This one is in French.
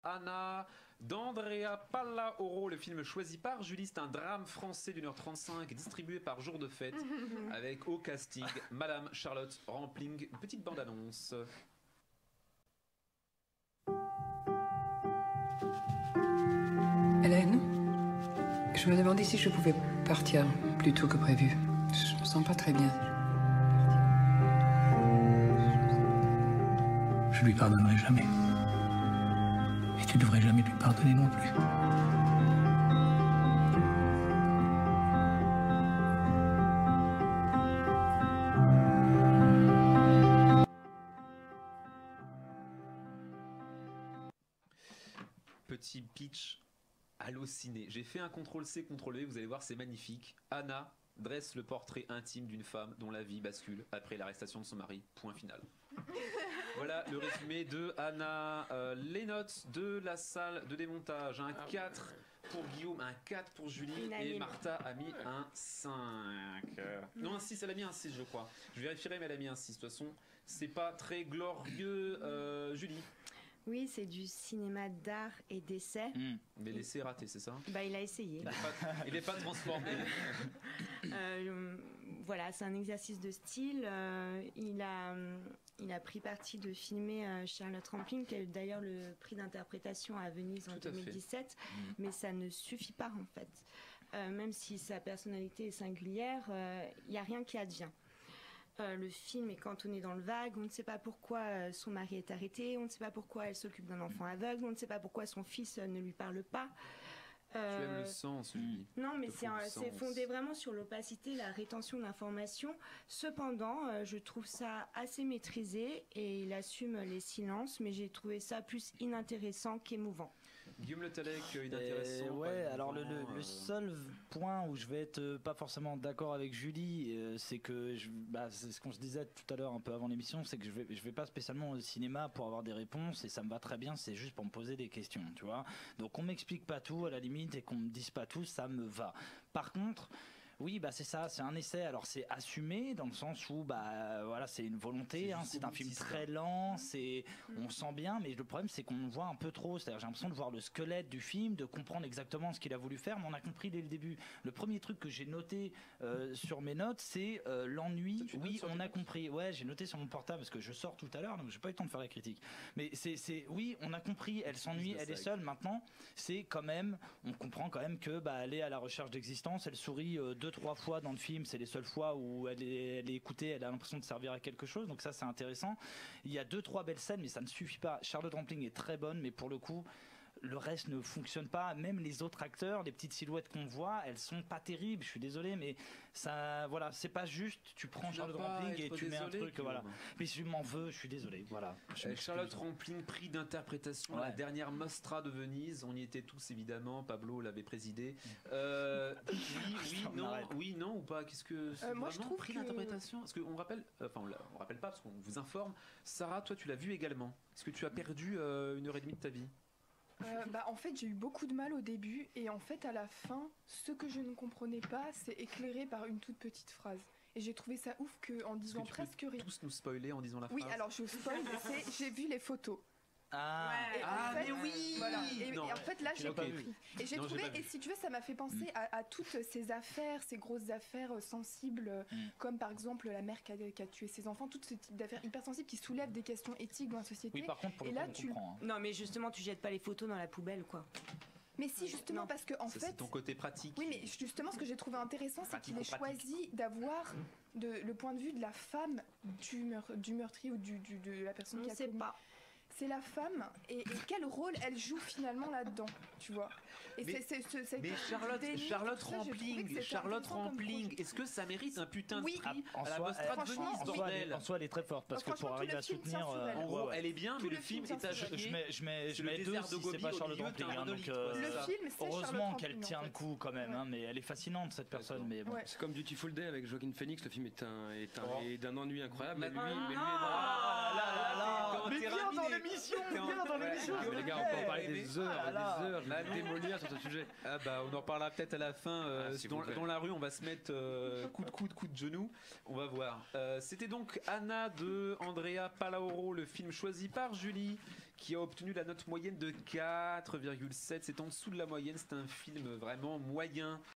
Anna d'Andrea Pallaoro, le film choisi par Julie. C'est un drame français d'1h35 distribué par Jour de Fête avec au casting Madame Charlotte Rampling. Une petite bande-annonce. Hélène, je me demandais si je pouvais partir plus tôt que prévu. Je me sens pas très bien. Je lui pardonnerai jamais. Et tu devrais jamais lui pardonner non plus. Petit pitch halluciné. J'ai fait un CTRL-C, CTRL-V, vous allez voir, c'est magnifique. Anna dresse le portrait intime d'une femme dont la vie bascule après l'arrestation de son mari. Point final. Voilà le résumé de Anna. Les notes de la salle de démontage. Un 4 pour Guillaume, un 4 pour Julie et Martha a mis un 5. Non, un 6, elle a mis un 6 je crois. Je vérifierai mais elle a mis un 6. De toute façon, c'est pas très glorieux. Julie. Oui, c'est du cinéma d'art et d'essai. Mais l'essai est raté, c'est ça? Bah, il a essayé. Il n'est pas transformé. Voilà, c'est un exercice de style. Il a pris parti de filmer Charlotte Rampling, qui a eu d'ailleurs le prix d'interprétation à Venise en 2017. Mais ça ne suffit pas, en fait. Même si sa personnalité est singulière, il n'y a rien qui advient. Le film est cantonné dans le vague, on ne sait pas pourquoi son mari est arrêté, on ne sait pas pourquoi elle s'occupe d'un enfant aveugle, on ne sait pas pourquoi son fils ne lui parle pas. Tu aimes le sens, Julie. Non, mais c'est fondé vraiment sur l'opacité, la rétention d'informations. Cependant, je trouve ça assez maîtrisé et il assume les silences, mais j'ai trouvé ça plus inintéressant qu'émouvant. Guillaume Le Tallec, inintéressant. Ouais, alors le seul point où je vais être pas forcément d'accord avec Julie, c'est que c'est ce qu'on se disait tout à l'heure un peu avant l'émission, c'est que je vais pas spécialement au cinéma pour avoir des réponses et ça me va très bien, c'est juste pour me poser des questions, tu vois. Donc on m'explique pas tout à la limite et qu'on me dise pas tout, ça me va. Par contre, oui, c'est ça, c'est un essai. Alors c'est assumé dans le sens où voilà, c'est une volonté, c'est un film très lent, on sent bien, mais le problème c'est qu'on voit un peu trop. C'est-à-dire j'ai l'impression de voir le squelette du film, de comprendre exactement ce qu'il a voulu faire, mais on a compris dès le début. Le premier truc que j'ai noté sur mes notes, c'est l'ennui. Oui, on a compris. Ouais, j'ai noté sur mon portable parce que je sors tout à l'heure, donc j'ai pas eu le temps de faire la critique. Mais oui, on a compris. Elle s'ennuie, elle est seule. Maintenant, c'est quand même, on comprend quand même que elle est à la recherche d'existence. Elle sourit 2-3 fois dans le film, c'est les seules fois où elle est écoutée, elle a l'impression de servir à quelque chose, donc ça c'est intéressant. Il y a 2-3 belles scènes mais ça ne suffit pas. Charlotte Rampling est très bonne mais pour le coup le reste ne fonctionne pas, même les autres acteurs, les petites silhouettes qu'on voit, elles sont pas terribles, je suis désolé, mais ça, voilà, c'est pas juste, tu prends Charlotte Rampling et tu mets un truc, voilà. Mais je m'en veux, je suis désolé, voilà. Charlotte Rampling, prix d'interprétation, la dernière Mostra de Venise, on y était tous évidemment, Pablo l'avait présidé. Oui, non ou pas? Qu'est-ce que moi je trouve prix d'interprétation? Parce qu'on rappelle, on rappelle pas parce qu'on vous informe. Sarah, toi tu l'as vu également. Est-ce que tu as perdu 1h30 de ta vie? En fait j'ai eu beaucoup de mal au début et en fait à la fin ce que je ne comprenais pas c'est éclairé par une toute petite phrase et j'ai trouvé ça ouf qu'en disant presque rien. Tous nous spoiler en disant la phrase. Oui alors je spoil, j'ai vu les photos. Mais oui. Voilà. Et en fait là j'ai compris. Et j'ai trouvé, et si tu veux ça m'a fait penser à toutes ces affaires, ces grosses affaires sensibles, comme par exemple la mère qui a tué ses enfants, tout ce type d'affaires hyper sensibles qui soulèvent des questions éthiques dans la société. Oui par contre pour et le là coup, on comprend. Non mais justement tu jettes pas les photos dans la poubelle quoi. Mais si justement parce que en fait c'est ton côté pratique. Oui mais justement ce que j'ai trouvé intéressant c'est qu'il ait choisi d'avoir le point de vue de la femme du meurtrier ou de la personne qui a commis. C'est la femme et quel rôle elle joue finalement là-dedans, tu vois. Et mais Charlotte Rampling, est-ce que ça mérite un putain de prix à la Mostra de Venise, bordel? En soi, elle est très forte parce que pour arriver à soutenir, en gros, elle est bien, mais le film est à chier. Je mets 2 si c'est pas Charlotte Rampling. Heureusement qu'elle tient le coup quand même, mais elle est fascinante cette personne. Mais bon. C'est comme Beautiful Day avec Joaquin Phoenix. Le film est d'un ennui incroyable. Mais lui, mais viens dans l'émission, les gars, on peut en parler des heures, je vais démolir sur ce sujet. On en reparlera peut-être à la fin. Dans la rue, on va se mettre coup de coude, coup de genou. On va voir. C'était donc Anna de Andrea Pallaoro, le film choisi par Julie, qui a obtenu la note moyenne de 4,7. C'est en dessous de la moyenne, c'est un film vraiment moyen.